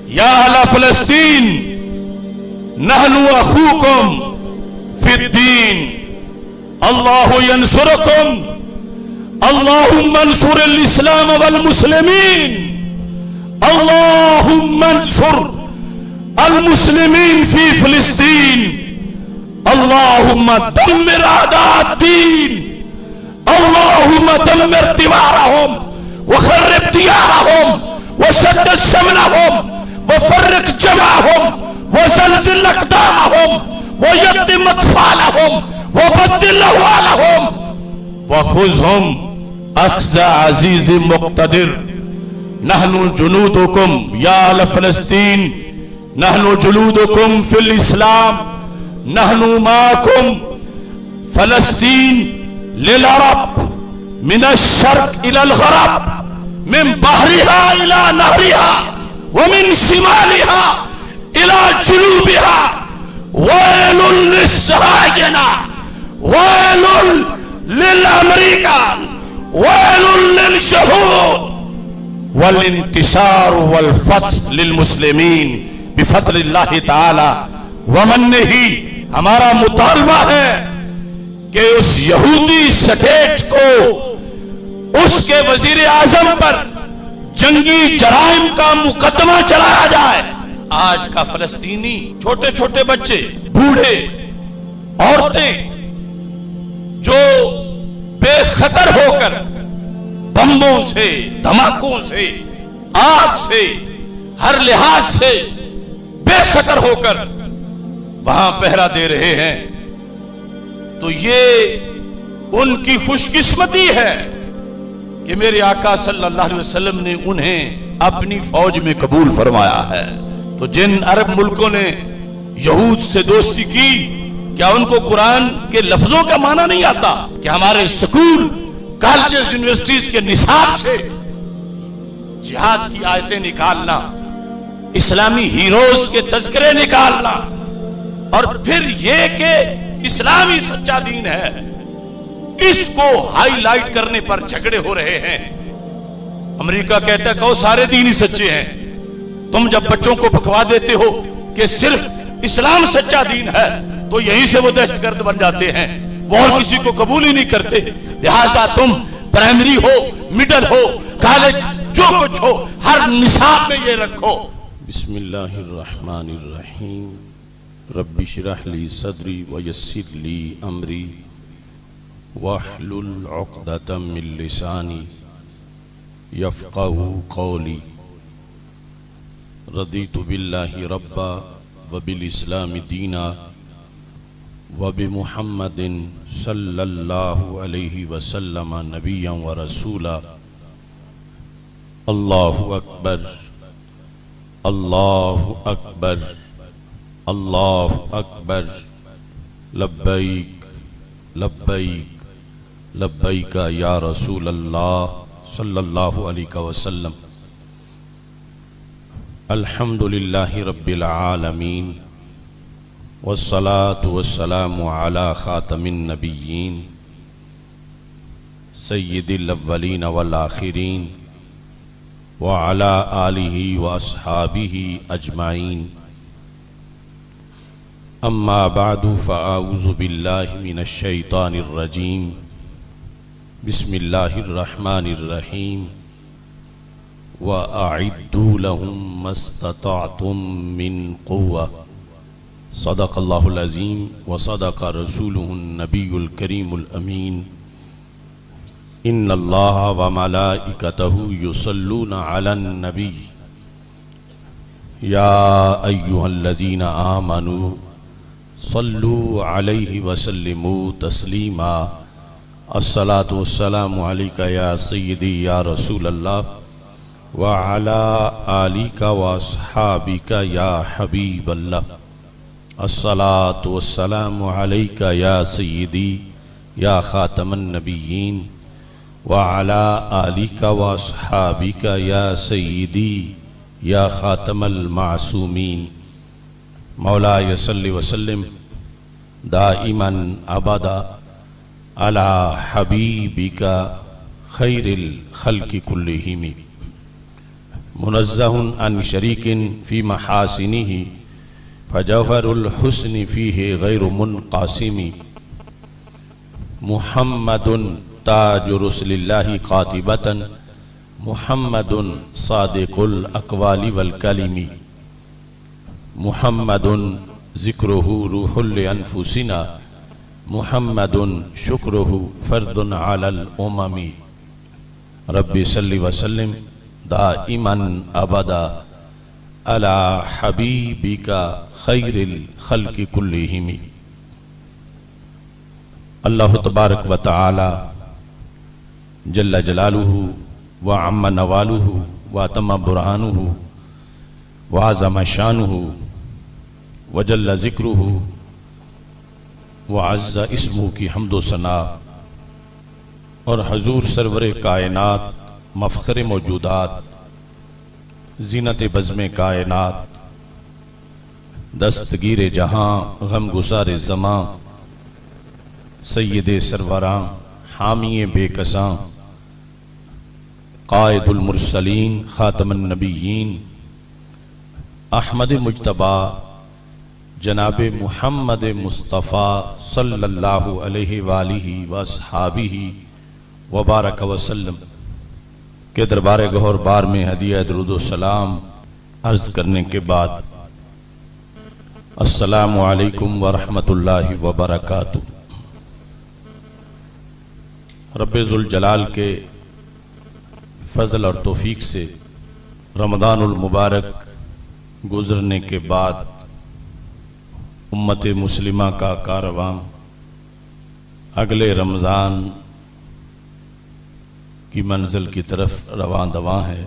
یا اہل فلسطین نحن اخوکم فی الدین اللہ ینصرکم اللہم انصر الاسلام والمسلمین اللہم انصر المسلمین فی فلسطین اللہم دمر اعداء الدین اللہم دمر دیوارہم وخرب دیارہم وشدد شملہم وفرق جمعہم وزلزل اقدامہم ویتم اطفالہم وبدل احوالہم وخذهم اخذ عزیز مقتدر نحن جنودکم یا اہل فلسطین نحن جلودکم فی الاسلام نحن معکم فلسطین للعرب من الشرق الى الغرب من بحرها الى نهرها ومن شمالها الى جنوبها ويل للصهاينة ويل للامريكان ويل للشهود والانتصار والفتح للمسلمین بفضل اللہ تعالی ومنہ. ہمارا مطالبہ ہے کہ اس یہودی سٹیٹ کو اس کے وزیر اعظم پر جنگی جرائم کا مقدمہ چلایا جائے. آج کا فلسطینی چھوٹے چھوٹے بچے بوڑھے عورتیں جو بے خطر ہو کر بمبوں سے دھماکوں سے آگ سے ہر لحاظ سے بے خطر ہو کر وہاں پہرا دے رہے ہیں، تو یہ ان کی خوش قسمتی ہے کہ میرے آقا صلی اللہ علیہ وسلم نے انہیں اپنی فوج میں قبول فرمایا ہے. تو جن عرب ملکوں نے یہود سے دوستی کی، کیا ان کو قرآن کے لفظوں کا معنی نہیں آتا کہ ہمارے سکول کالجز یونیورسٹیز کے نصاب سے جہاد کی آیتیں نکالنا، اسلامی ہیروز کے تذکرے نکالنا، اور پھر یہ کہ اسلامی سچا دین ہے، اس کو ہائی لائٹ کرنے پر جھگڑے ہو رہے ہیں. امریکہ کہتا ہے کہ سارے دین ہی سچے ہیں. تم جب بچوں کو پکوا دیتے ہو کہ صرف اسلام سچا دین ہے تو یہیں سے وہ دہشت گرد بن جاتے ہیں، وہ اور کسی کو قبول ہی نہیں کرتے. لہٰذا تم پرائمری ہو، مڈل ہو، کالج، جو کچھ ہو، ہر نصاب میں یہ رکھو. بسم اللہ الرحمن الرحیم. رب اشرح لی صدری ویسر لی امری واحلل عقدۃ من لسانی یفقہوا قولی. رضیت باللہ ربا وبالاسلام دینا وبمحمد صلی اللہ علیہ وسلم نبیا ورسولا. اللہ اکبر اللہ اکبر اللہ اکبر. لبیک لبیک لبیک یا رسول اللہ صلی اللہ علیہ وسلم. الحمدللہ رب العالمین والصلاة والسلام علی خاتم النبیین سید الاولین والآخرین وعلی آلہ واصحابہ اجمعین. اما بعد فاعوذ باللہ من الشیطان الرجیم. بسم اللہ الرحمن الرحیم. وَأَعِدُّوا لَهُم مَّا اسْتَطَعْتُم مِّن قُوَّةٍ. صدق اللہ العظیم وصدق رسولہ النبی الکریم الامین. ان اللہ وملائکتہ یصلون علی النبی یا ایہا الذین آمنوا صلوا علیہ وسلموا تسلیما. الصلاۃ والسلام علیک یا سیدی یا رسول اللہ وعلی آلک واصحابک یا حبیب اللہ. الصلاۃ والسلام علیک یا سیدی یا خاتم النبیین وعلی آلک واصحابک یا سیدی یا خاتم المعصومین. مولاي صل وسلم دائما ابدا على حبيبك خير الخلق كلهم. منزہ عن شریک فی محاسنہ فجوہر الحسن فیہ غیر منقاسم محمد تاج رسل اللہ قاطبۃ محمد صادق الاقوال والکلم محمد ذکرہ روح لانفسنا محمد شکرہ فرد علی الامم رب صلی وسلم دائما ابدا علی حبیبک خیر الخلق کلہم۔ اللہ تبارک و تعالی جل جلالہ وعم نوالہ واتم برہانہ وعظم شانہ وجل ذکرہ وعز اسمہ کی حمد و ثنا اور حضور سرور کائنات مفخر موجودات زینت بزم کائنات دستگیر جہاں غم گسار زماں سید سروراں حامی بے کساں قائد المرسلین خاتم النبیین احمد مجتبی جناب محمد مصطفیٰ صلی اللہ علیہ وآلہ واصحابہ وبارک وسلم کے دربار گہر بار میں ہدیہ درود و سلام عرض کرنے کے بعد السلام علیکم ورحمۃ اللہ وبرکاتہ۔ رب ذوالجلال کے فضل اور توفیق سے رمضان المبارک گزرنے کے بعد امت مسلمہ کا کارواں اگلے رمضان کی منزل کی طرف رواں دواں ہے۔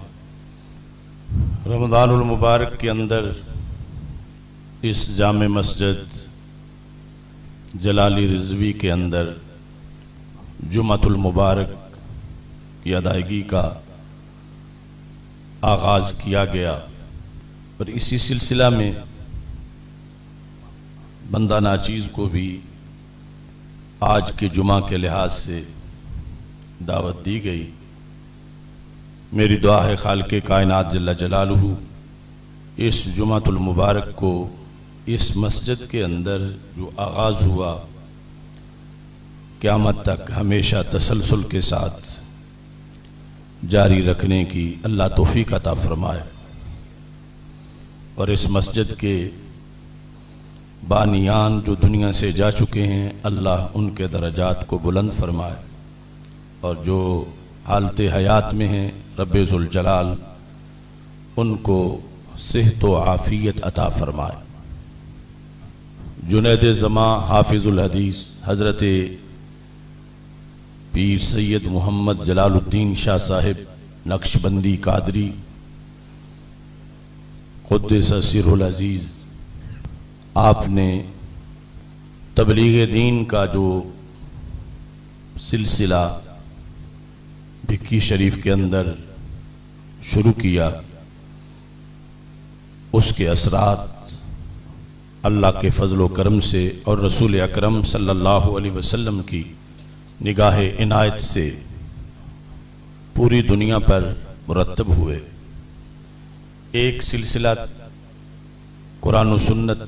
رمضان المبارک کے اندر اس جامع مسجد جلالی رضوی کے اندر جمعۃ المبارک کی ادائیگی کا آغاز کیا گیا اور اسی سلسلہ میں بندہ ناچیز کو بھی آج کے جمعہ کے لحاظ سے دعوت دی گئی۔ میری دعا ہے خالق کائنات جل جلالہ اس جمعۃ المبارک کو اس مسجد کے اندر جو آغاز ہوا قیامت تک ہمیشہ تسلسل کے ساتھ جاری رکھنے کی اللہ توفیق عطا فرمائے اور اس مسجد کے بانیان جو دنیا سے جا چکے ہیں اللہ ان کے درجات کو بلند فرمائے اور جو حالت حیات میں ہیں رب ذوالجلال ان کو صحت و عافیت عطا فرمائے۔ جنید زماں حافظ الحدیث حضرت پیر سید محمد جلال الدین شاہ صاحب نقشبندی قادری قدس سرہ العزیز آپ نے تبلیغ دین کا جو سلسلہ بھکی شریف کے اندر شروع کیا اس کے اثرات اللہ کے فضل و کرم سے اور رسول اکرم صلی اللہ علیہ وسلم کی نگاہ عنایت سے پوری دنیا پر مرتب ہوئے۔ ایک سلسلہ قرآن و سنت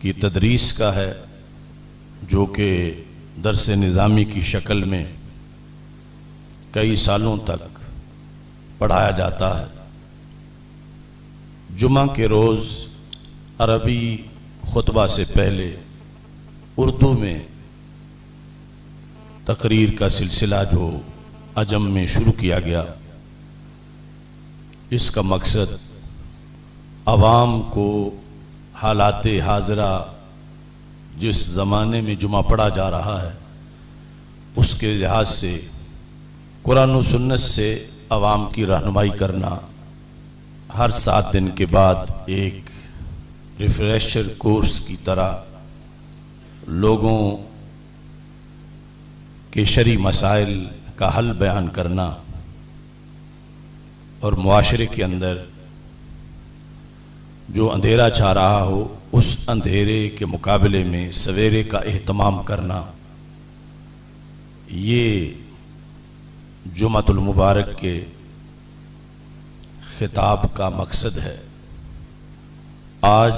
کی تدریس کا ہے جو کہ درس نظامی کی شکل میں کئی سالوں تک پڑھایا جاتا ہے۔ جمعہ کے روز عربی خطبہ سے پہلے اردو میں تقریر کا سلسلہ جو عجم میں شروع کیا گیا، اس کا مقصد عوام کو حالات حاضرہ جس زمانے میں جمعہ پڑھا جا رہا ہے اس کے لحاظ سے قرآن و سنت سے عوام کی رہنمائی کرنا، ہر 7 دن کے بعد ایک ریفریشر کورس کی طرح لوگوں کے شرعی مسائل کا حل بیان کرنا اور معاشرے کے اندر جو اندھیرا چھا رہا ہو اس اندھیرے کے مقابلے میں سویرے کا اہتمام کرنا، یہ جمعۃ المبارک کے خطاب کا مقصد ہے۔ آج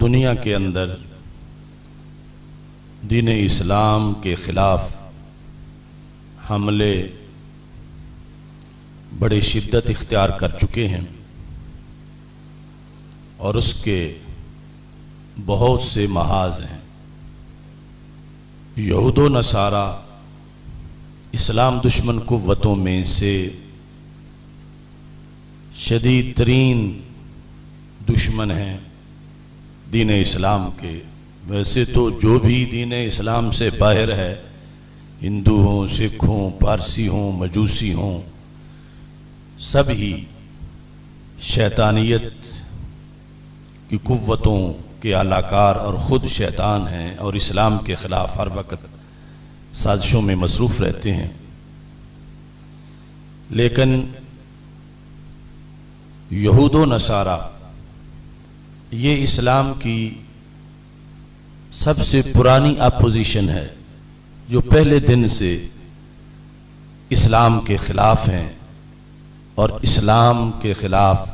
دنیا کے اندر دین اسلام کے خلاف حملے بڑی شدت اختیار کر چکے ہیں اور اس کے بہت سے محاذ ہیں۔ یہود و نصارہ اسلام دشمن قوتوں میں سے شدید ترین دشمن ہیں دین اسلام کے۔ ویسے تو جو بھی دین اسلام سے باہر ہے، ہندو ہوں، سکھ ہوں، پارسی ہوں، مجوسی ہوں، سب ہی شیطانیت کی قوتوں کے اعلی کار اور خود شیطان ہیں اور اسلام کے خلاف ہر وقت سازشوں میں مصروف رہتے ہیں۔ لیکن یہود و نصارہ یہ اسلام کی سب سے پرانی اپوزیشن ہے، جو پہلے دن سے اسلام کے خلاف ہیں اور اسلام کے خلاف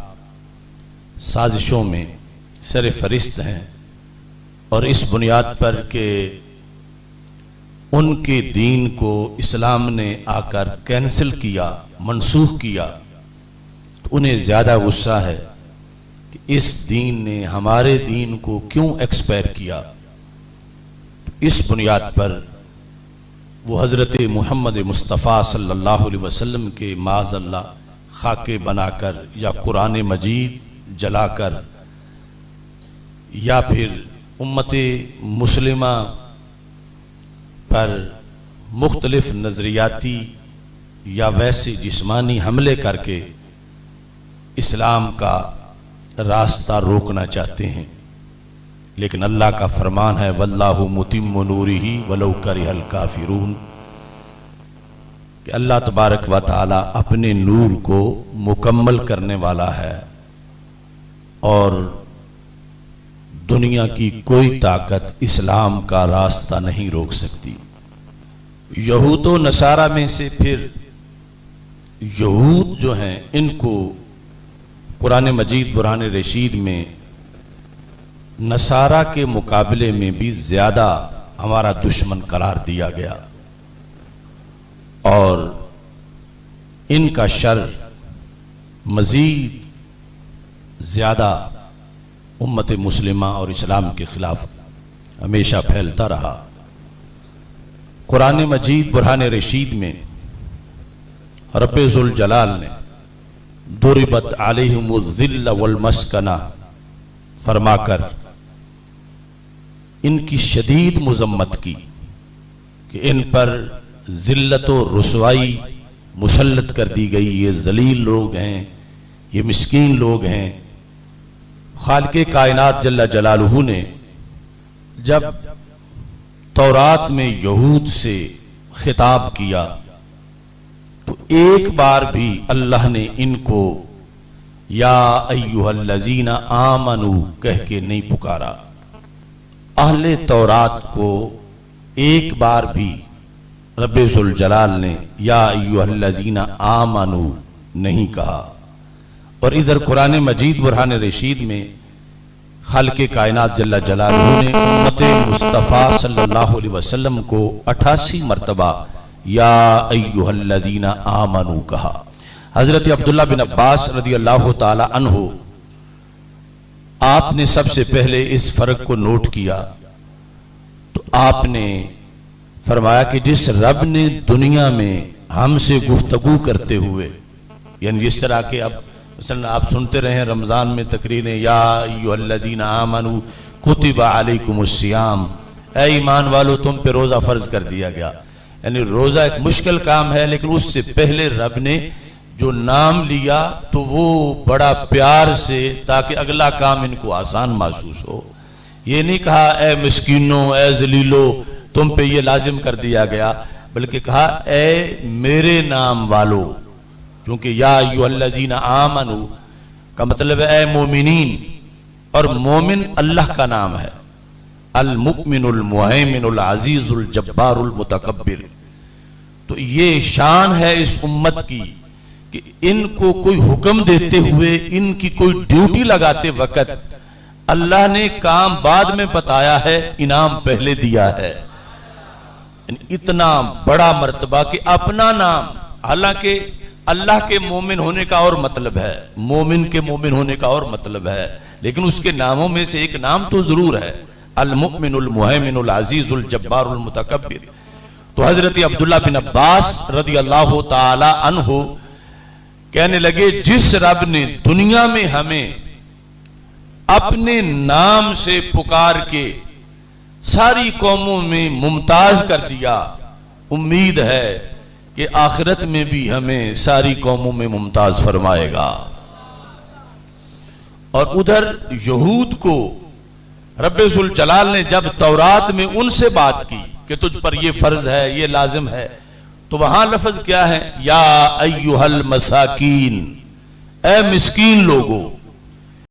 سازشوں میں سر فہرست ہیں، اور اس بنیاد پر کہ ان کے دین کو اسلام نے آ کر کینسل کیا، منسوخ کیا، تو انہیں زیادہ غصہ ہے کہ اس دین نے ہمارے دین کو کیوں ایکسپائر کیا۔ اس بنیاد پر وہ حضرت محمد مصطفیٰ صلی اللہ علیہ وسلم کے معاذ اللہ خاکے بنا کر یا قرآن مجید جلا کر یا پھر امت مسلمہ پر مختلف نظریاتی یا ویسے جسمانی حملے کر کے اسلام کا راستہ روکنا چاہتے ہیں۔ لیکن اللہ کا فرمان ہے واللہ متم نورہ ولو کرہ الکافرون، کہ اللہ تبارک و تعالی اپنے نور کو مکمل کرنے والا ہے اور دنیا کی کوئی طاقت اسلام کا راستہ نہیں روک سکتی۔ یہود و نصارہ میں سے پھر یہود جو ہیں، ان کو قرآن مجید برہان رشید میں نصارہ کے مقابلے میں بھی زیادہ ہمارا دشمن قرار دیا گیا، اور ان کا شر مزید زیادہ امت مسلمہ اور اسلام کے خلاف ہمیشہ پھیلتا رہا۔ قرآن مجید برہان رشید میں رب ذوالجلال نے ضربت علیہم الذل والمسکنہ فرما کر ان کی شدید مذمت کی کہ ان پر ذلت و رسوائی مسلط کر دی گئی، یہ ذلیل لوگ ہیں، یہ مسکین لوگ ہیں۔ خالق کائنات جل جلالہ نے جب تورات میں یہود سے خطاب کیا تو ایک بار بھی اللہ نے ان کو یا ایھا الذین آمنوا کہہ کے نہیں پکارا۔ اہل تورات کو ایک بار بھی رب ذوالجلال نے یا ایھا الذین آمنوا نہیں کہا۔ اور ادھر قرآن مجید برہان رشید میں خالق کائنات جل جلالہ نے امت مصطفیٰ صلی اللہ علیہ وسلم کو 88 مرتبہ یا ایھا الذین آمنوا کہا۔ حضرت عبداللہ بن عباس رضی اللہ تعالی عنہ آپ نے سب سے پہلے اس فرق کو نوٹ کیا تو آپ نے فرمایا کہ جس رب نے دنیا میں ہم سے گفتگو کرتے ہوئے، یعنی جس طرح کہ اب مثلا آپ سنتے رہے رمضان میں تقریریں یا ایھا الذین آمنوا کتب علیکم الصیام، اے ایمان والو تم پہ روزہ فرض کر دیا گیا۔ یعنی روزہ ایک مشکل کام ہے، لیکن اس سے پہلے رب نے جو نام لیا تو وہ بڑا پیار سے، تاکہ اگلا کام ان کو آسان محسوس ہو۔ یہ نہیں کہا اے مسکینوں، اے ذلیلو تم پہ یہ لازم کر دیا گیا، بلکہ کہا اے میرے نام والو، کیونکہ یا ایھا الذین آمنوا کا مطلب ہے اے مومنین، اور مومن اللہ کا نام ہے، المؤمن المہیمن العزیز الجبار المتکبر۔ تو یہ شان ہے اس امت کی کہ ان کو کوئی حکم دیتے ہوئے، ان کی کوئی ڈیوٹی لگاتے وقت اللہ نے کام بعد میں بتایا ہے، انعام پہلے دیا ہے۔ اتنا بڑا مرتبہ کہ اپنا نام، حالانکہ اللہ کے مومن ہونے کا اور مطلب ہے، مومن کے مومن ہونے کا اور مطلب ہے، لیکن اس کے ناموں میں سے ایک نام تو ضرور ہے، المؤمن المہیمن العزیز الجبار المتکبر۔ تو حضرت عبداللہ بن عباس رضی اللہ تعالی عنہ کہنے لگے جس رب نے دنیا میں ہمیں اپنے نام سے پکار کے ساری قوموں میں ممتاز کر دیا، امید ہے کہ آخرت میں بھی ہمیں ساری قوموں میں ممتاز فرمائے گا۔ اور ادھر یہود کو رب ذوالجلال نے جب تورات میں ان سے بات کی کہ تجھ پر یہ فرض ہے، یہ لازم ہے، تو وہاں لفظ کیا ہے؟ یا ایھا المساکین، اے مسکین لوگو،